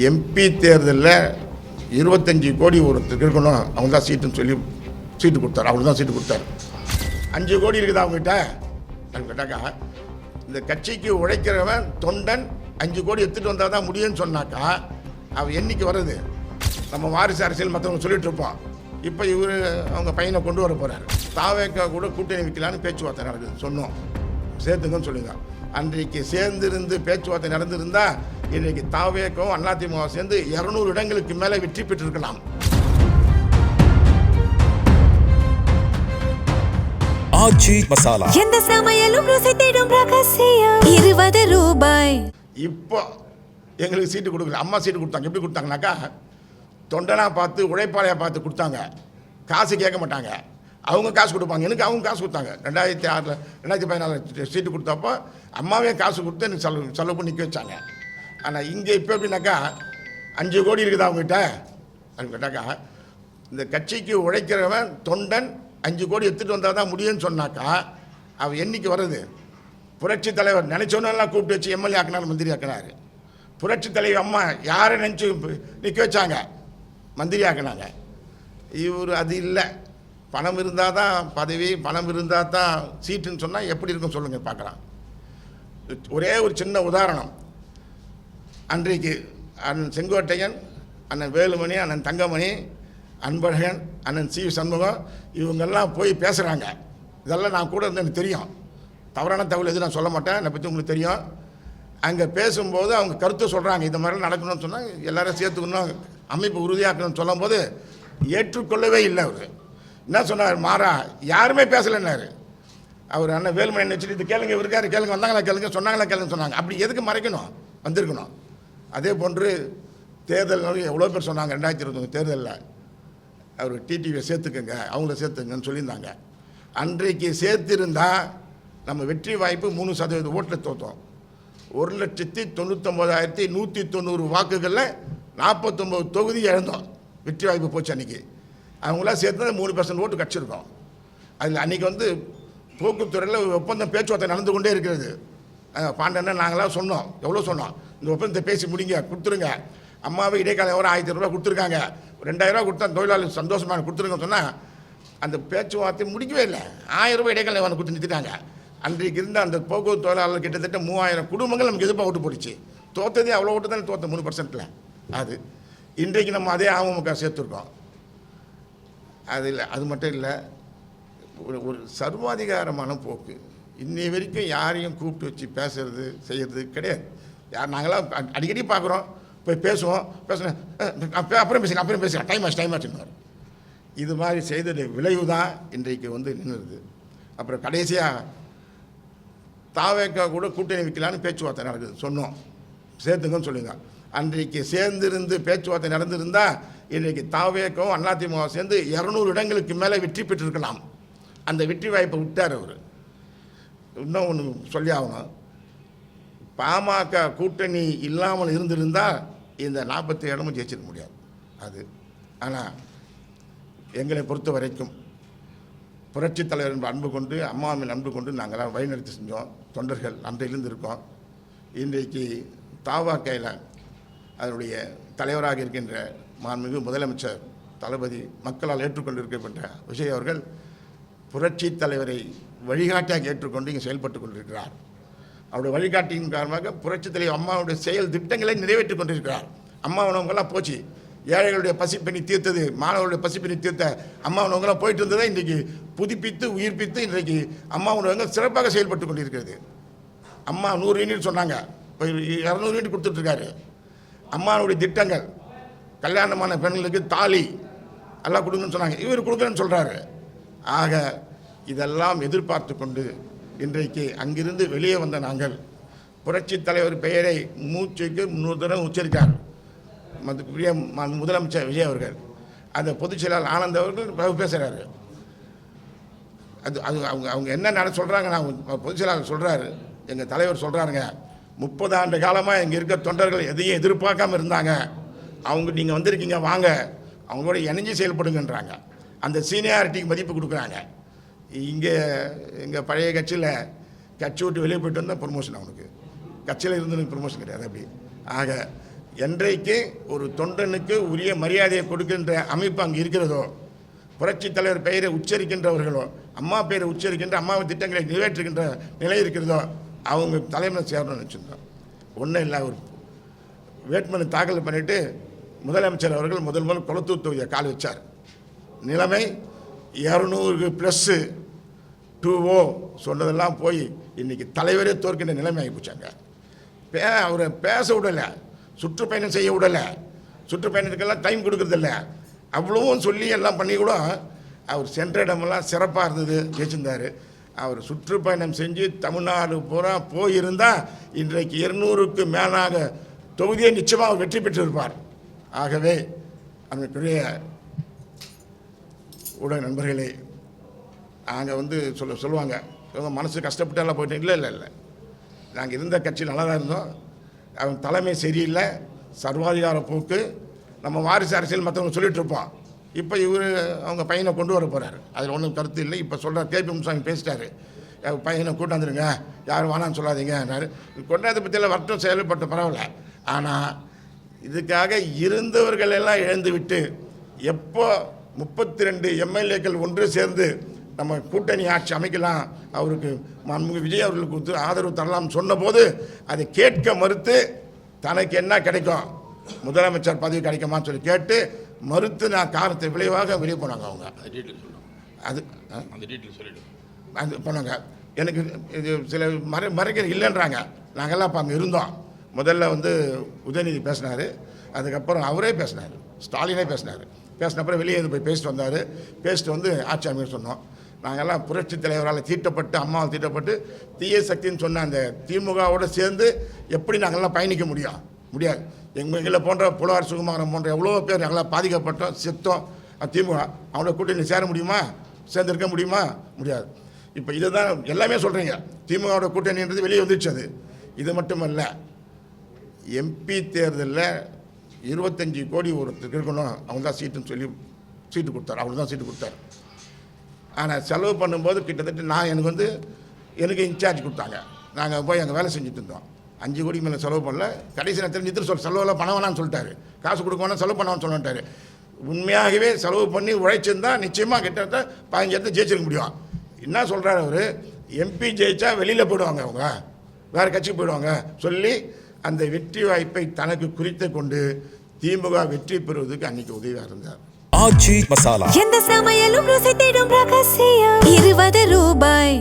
MP தேர்தலில் 25 கோடி ஒருத்தருக்கு இருக்கணும், அவங்க தான் சீட்டுன்னு சொல்லி சீட்டு கொடுத்தாரு. அவரு தான் சீட்டு கொடுத்தாரு. 5 கோடி இருக்குதா அவங்ககிட்ட கேட்டாக்கா, இந்த கட்சிக்கு உழைக்கிறவன் தொண்டன் 5 கோடி எடுத்துகிட்டு வந்தால் தான் முடியும்னு சொன்னாக்கா அவன் என்னைக்கு வருது? நம்ம வாரிசு அரசியல் மற்றவங்க சொல்லிட்டு இருப்போம். இப்போ இவர் அவங்க பையனை கொண்டு வர போகிறார். தாவேக்கா கூட கூட்டணி வைக்கலான்னு பேச்சுவார்த்தை நடக்குது. சொன்னோம் சேர்த்துங்கன்னு சொல்லுங்க. அன்றைக்கு சேர்ந்திருந்து பேச்சுவார்த்தை நடந்திருந்தா இன்றைக்கு தாவேக்கும் அதிமுக சேர்ந்து 200 இடங்களுக்கு மேலே வெற்றி பெற்றிருக்கலாம். ஆச்சி மசாலா, எந்த சமையலும் ருசி தேடும் ரகசியம். 20 ரூபாய். இப்போ எங்களுக்கு சீட்டு கொடுக்கல. அம்மா சீட்டு கொடுத்தாங்க. எப்படி கொடுத்தாங்கனாக்கா, தொண்டனா பார்த்து உழைப்பாளையா பார்த்து கொடுத்தாங்க. காசு கேட்க மாட்டாங்க, அவங்க காசு கொடுப்பாங்க. எனக்கு அவங்க காசு கொடுத்தாங்க. 2006 2014 சீட்டு கொடுத்தப்போ அம்மாவே காசு கொடுத்து எனக்கு செலவு பண்ணி நிற்க வச்சாங்க. ஆனால் இங்கே இப்போ எப்படின்னாக்கா 5 கோடி இருக்குதா அவங்ககிட்ட அப்படின்னு கேட்டாக்கா, இந்த கட்சிக்கு உழைக்கிறவன் தொண்டன் 5 கோடி எடுத்துகிட்டு வந்தால் தான் முடியும்னு சொன்னாக்கா அவன் என்னைக்கு வருது? புரட்சி தலைவர் நினச்சோன்னெல்லாம் கூப்பிட்டு வச்சு எம்எல்ஏ ஆக்கினார், மந்திரி ஆக்கினார். புரட்சி தலைவர் அம்மா யாரை நினச்சி நிற்க வச்சாங்க? மந்திரி ஆக்கினாங்க. இவர் அது இல்லை. பணம் இருந்தால் தான் பதவி, பணம் இருந்தால் தான் சீட்டுன்னு சொன்னால் எப்படி இருக்கும் சொல்லுங்கள் பார்க்கலாம். ஒரே ஒரு சின்ன உதாரணம். அன்றைக்கு அண்ணன் செங்கோட்டையன், அண்ணன் வேலுமணி, அண்ணன் தங்கமணி, அன்பழகன், அண்ணன் சி சண்முகம் இவங்கெல்லாம் போய் பேசுகிறாங்க. இதெல்லாம் நான் கூட இருந்து எனக்கு தெரியும். தவறான தகவல் எதுவும் நான் சொல்ல மாட்டேன், என்னை பற்றி உங்களுக்கு தெரியும். அங்கே பேசும்போது அவங்க கருத்தை சொல்கிறாங்க. இந்த மாதிரிலாம் நடக்கணும்னு சொன்னால் எல்லோரும் சேர்த்துக்கணும், அமைப்பு உறுதியாக்கணும்னு சொல்லும்போது ஏற்றுக்கொள்ளவே இல்லை. அவர் என்ன சொன்னார்? மாறா யாருமே பேசலைன்னாரு. அவர் அண்ணன் வேலுமணி வச்சுட்டு இது கேளுங்க, இருக்காரு கேளுங்க, வந்தாங்களா கேளுங்க, சொன்னாங்களா கேளுங்க சொன்னாங்க. அப்படி எதுக்கு மறைக்கணும்? வந்திருக்கணும். அதே போன்று தேர்தல் எவ்வளோ பேர் சொன்னாங்க 2021 தேர்தலில் அவர் டிடிவியை சேர்த்துக்கங்க, அவங்கள சேர்த்துக்கங்கன்னு சொல்லியிருந்தாங்க. அன்றைக்கு சேர்த்திருந்தால் நம்ம வெற்றி வாய்ப்பு 3% ஓட்டில் தோற்றோம். 1,99,190 வாக்குகளில் 49 தொகுதி இழந்தோம். வெற்றி வாய்ப்பு போச்சு. அன்றைக்கி அவங்களாம் சேர்த்து 3% ஓட்டு கிடச்சிருக்கோம். அதில் அன்றைக்கி போக்குத்துறையில் ஒப்பந்தம் பேச்சுவார்த்தை நடந்து கொண்டே இருக்கிறது. பாண்டன நாங்களாம் சொன்னோம், எவ்வளோ சொன்னோம், இந்த ஒப்பந்தத்தை பேசி முடிங்க, கொடுத்துருங்க. அம்மாவை இடைக்கால ஒரு 1000 ரூபா கொடுத்துருக்காங்க. 2000 ரூபா கொடுத்தா தொழிலாளர் சந்தோஷமாக கொடுத்துருங்கன்னு சொன்னால் அந்த பேச்சுவார்த்தை முடிக்கவே இல்லை. 1000 ரூபாய் இடைக்கால கொடுத்து நிறுத்திட்டாங்க. அன்றைக்கு இருந்த அந்த போக்குவரத்து தொழிலாளர் கிட்டத்தட்ட 3000 குடும்பங்கள் நமக்கு எதிர்ப்பாக ஓட்டு போட்டுச்சு. தோற்றதே அவ்வளோ ஓட்டு தானே தோற்ற 3%. அது இன்றைக்கு நம்ம அதே அமமுக சேர்த்துருக்கோம். அது இல்லை, அது மட்டும் இல்லை, ஒரு சர்வாதிகாரமான போக்கு. இன்னை வரைக்கும் யாரையும் கூப்பிட்டு வச்சு பேசுறது செய்கிறது கிடையாது. நாங்களாம் அடிக்கடி பார்க்குறோம், போய் பேசுவோம், பேசுகிறேன் அப்புறம் பேசுகிறேன் டைம் ஆச்சுன்னு. இது மாதிரி செய்தது விளைவு தான் இன்றைக்கு நின்றுது. அப்புறம் கடைசியாக தாவேக்கா கூட கூட்டணி வைக்கலான்னு பேச்சுவார்த்தை நடக்குது. சொன்னோம் சேர்த்துங்கன்னு சொல்லுங்க. அன்றைக்கு சேர்ந்திருந்து பேச்சுவார்த்தை நடந்திருந்தால் இன்றைக்கு தாவேக்கும் அதிமுக சேர்ந்து 200 இடங்களுக்கு மேலே வெற்றி பெற்றிருக்கலாம். அந்த வெற்றி வாய்ப்பை விட்டார் அவர். இன்னும் ஒன்று சொல்லி ஆகணும், பாமக கூட்டணி இல்லாமல் இருந்திருந்தால் இந்த 47 இடமும் ஜெயிச்சிட முடியாது. அது ஆனால் எங்களை பொறுத்த வரைக்கும் புரட்சி தலைவர் அன்பு கொண்டு, அம்மாவின் அன்பு கொண்டு நாங்களாம் வழிநடத்தி செஞ்சோம். தொண்டர்கள் அன்றையிலிருந்து இருக்கோம். இன்றைக்கு தாவாக்கையில் அதனுடைய தலைவராக இருக்கின்ற மாண்புமிகு முதலமைச்சர் தளபதி மக்களால் ஏற்றுக்கொண்டிருக்கப்பட்ட விஜய் அவர்கள் புரட்சி தலைவரை வழிகாட்டியாக ஏற்றுக்கொண்டு இங்கே செயல்பட்டு கொண்டிருக்கிறார். அவருடைய வழிகாட்டியின் காரணமாக புரட்சி தலைவர் அம்மாவுடைய செயல் திட்டங்களை நிறைவேற்றி கொண்டிருக்கிறார். அம்மா உணவுங்கள்லாம் போச்சு. ஏழைகளுடைய பசிப்பணி தீர்த்தது, மாணவர்களுடைய பசிப்பணி தீர்த்த அம்மா உணவுங்கள்லாம் போயிட்டு இருந்ததை இன்றைக்கு புதுப்பித்து உயிர்ப்பித்து இன்றைக்கு அம்மா உணவகங்கள் சிறப்பாக செயல்பட்டு கொண்டிருக்கிறது. அம்மா 100 யூனிட் சொன்னாங்க, இப்போ 200 யூனிட் கொடுத்துட்ருக்காரு. அம்மாவுடைய திட்டங்கள், கல்யாணமான பெண்களுக்கு தாலி எல்லாம் கொடுங்கன்னு சொன்னாங்க, இவர் கொடுக்குறேன்னு சொல்கிறாரு. ஆக இதெல்லாம் எதிர்பார்த்து கொண்டு இன்றைக்கு அங்கிருந்து வெளியே வந்த நாங்கள் புரட்சி தலைவர் பெயரை மூச்சுக்கு 3 தடவை உச்சரித்தார் முதலமைச்சர் விஜய் அவர்கள். அந்த பொதுச் செயலாளர் ஆனந்த் அவர்கள் பேசுகிறாரு. அது அது அவங்க என்ன சொல்கிறாங்க, நான் பொதுச் செயலாளர் சொல்கிறாரு, எங்கள் தலைவர் சொல்கிறாருங்க, 30 ஆண்டு காலமாக இங்கே இருக்க தொண்டர்கள் எதையும் எதிர்பார்க்காமல் இருந்தாங்க, அவங்க நீங்கள் வந்திருக்கீங்க வாங்க அவங்களோட இணைஞ்சு செயல்படுங்கன்றாங்க. அந்த சீனியாரிட்டிக்கு மதிப்பு கொடுக்குறாங்க. இங்கே எங்கள் பழைய கட்சியில் கட்சி விட்டு வெளியே போய்ட்டு வந்தால் ப்ரொமோஷன், அவனுக்கு கட்சியில் இருந்து ப்ரொமோஷன் கிடையாது. அப்படி ஆக என்றைக்கு ஒரு தொண்டனுக்கு உரிய மரியாதையை கொடுக்கின்ற அமைப்பு அங்கே இருக்கிறதோ, புரட்சித் தலைவர் பெயரை உச்சரிக்கின்றவர்களோ, அம்மா பெயரை உச்சரிக்கின்ற அம்மாவின் திட்டங்களை நிறைவேற்றுகின்ற நிலை இருக்கிறதோ, அவங்க தலைமையில் சேரணும்னு நினச்சிருந்தோம். ஒன்றும் இல்லை, ஒரு வேட்புமனு தாக்கல் பண்ணிவிட்டு முதலமைச்சர் அவர்கள் முதல் கொளத்தூர் தொகுதியை கால் வச்சார். நிலைமை 200 + 2O சொன்னதெல்லாம் போய் இன்றைக்கி தலைவரே தோற்கின்ற நிலைமை ஆகி போச்சாங்க. அவரை பேச விடலை, சுற்றுப்பயணம் செய்ய விடலை, சுற்றுப்பயணத்துக்கெல்லாம் டைம் கொடுக்குறதில்ல. அவ்வளவும் சொல்லி எல்லாம் பண்ணி கூட அவர் சென்ற இடமெல்லாம் சிறப்பாக இருந்தது, ஜெயிச்சிருந்தார். அவர் சுற்றுப்பயணம் செஞ்சு தமிழ்நாடு பூரா போயிருந்தால் இன்றைக்கு 200க்கு மேலாக தொகுதியை நிச்சயமாக அவர் வெற்றி பெற்றிருப்பார். ஆகவே அதற்குரிய ஊடக நண்பர்களே, நாங்கள் சொல்லுவாங்க இவங்க மனசு கஷ்டப்பட்டாலாம் போயிட்டேன். இல்லை, நாங்கள் இருந்த கட்சி நல்லா தான் இருந்தோம். அவங்க தலைமை சரியில்லை, சர்வாதிகார போக்கு, நம்ம வாரிசு அரசியல் மற்றவங்க சொல்லிகிட்ருப்போம். இப்போ இவர் அவங்க பையனை கொண்டு வர போகிறார், அதில் ஒன்றும் கருத்து இல்லை. இப்போ சொல்கிறார், கேபி முனுசாமி பேசிட்டாரு, பையனை கூட்டாந்துருங்க, யாரும் வேணான்னு சொல்லாதீங்கன்னாரு. கொண்டாந்து பற்றியெல்லாம் வட்டம் செயல்பட்ட பரவாயில்ல. ஆனால் இதுக்காக இருந்தவர்கள் எல்லாம் இழந்து விட்டு எப்போ 32 எம்எல்ஏக்கள் ஒன்று சேர்ந்து நம்ம கூட்டணி ஆட்சி அமைக்கலாம், அவருக்கு மாண்புமிகு விஜய் அவர்களுக்கு ஆதரவு தரலாம்னு சொன்னபோது அதை கேட்க மறுத்து தனக்கு என்ன கிடைக்கும், முதலமைச்சர் பதவி கிடைக்குமான்னு சொல்லி கேட்டு மறுத்து நான் காரணத்தை விளைவாக வெளியே போனாங்க. அவங்க அது போனாங்க. எனக்கு இது சில மறைக்க இல்லைன்றாங்க. நாங்கள்லாம் இப்போ அங்கே இருந்தோம். முதல்ல உதயநிதி பேசினார், அதுக்கப்புறம் அவரே பேசினார், ஸ்டாலினே பேசினார். பேசினப்பறம் வெளியே போய் பேசிட்டு வந்தார். பேசிட்டு ஆட்சி அமைக்க சொன்னோம். நாங்கள்லாம் புரட்சி தலைவரால் தீட்டப்பட்டு, அம்மாவால் தீட்டப்பட்டு தீய சக்தின்னு சொன்ன அந்த திமுகவோடு சேர்ந்து எப்படி நாங்கள்லாம் பயணிக்க முடியாது. எங்களை போன்ற புலவர் சுகுமாரன் போன்ற எவ்வளோ பேர் நாங்களாம் பாதிக்கப்பட்டோம், செத்தோம். திமுக அவங்களோட கூட்டணி சேர முடியுமா, சேர்ந்துருக்க முடியுமா? முடியாது. இப்போ இதை தான் எல்லாமே சொல்கிறீங்க, திமுகவோட கூட்டணின்றது வெளியே வந்துடுச்சு. அது இது மட்டுமல்ல, எம்பி தேர்தலில் 25 கோடி ஒருத்தருக்கு இருக்கணும், அவங்க தான் சீட்டுன்னு சொல்லி சீட்டு கொடுத்தார். அவங்க தான் சீட்டு கொடுத்தார். ஆனால் செலவு பண்ணும்போது கிட்டத்தட்ட எனக்கு இன்சார்ஜ் கொடுத்தாங்க. நாங்கள் போய் அங்கே வேலை செஞ்சுட்டு இருந்தோம். 5 கோடிக்கு மேலே செலவு பண்ணல. கடைசி நேரத்தில் நிதித்து செலவெல்லாம் பண்ண வேணான்னு சொல்லிட்டாரு, காசு கொடுக்க வேணாம், செலவு பண்ண சொல்லிட்டாரு. உண்மையாகவே செலவு பண்ணி உழைச்சிருந்தா நிச்சயமாக கிட்டத்தட்ட 15 இடத்துல ஜெயிச்சிருக்க முடியும். என்ன சொல்கிறாரு அவர், எம்பி ஜெயிச்சா வெளியில் போயிடுவாங்க, அவங்க வேறு கட்சிக்கு போயிடுவாங்க சொல்லி அந்த வெற்றி வாய்ப்பை தனக்கு குறித்து கொண்டு திமுக வெற்றி பெறுவதற்கு அன்னைக்கு உதவியாக இருந்தார். ஆச்சி மசாலா. எந்த சமையலும் ருசி தேடும் ரகசியம் 20 ரூபாய்.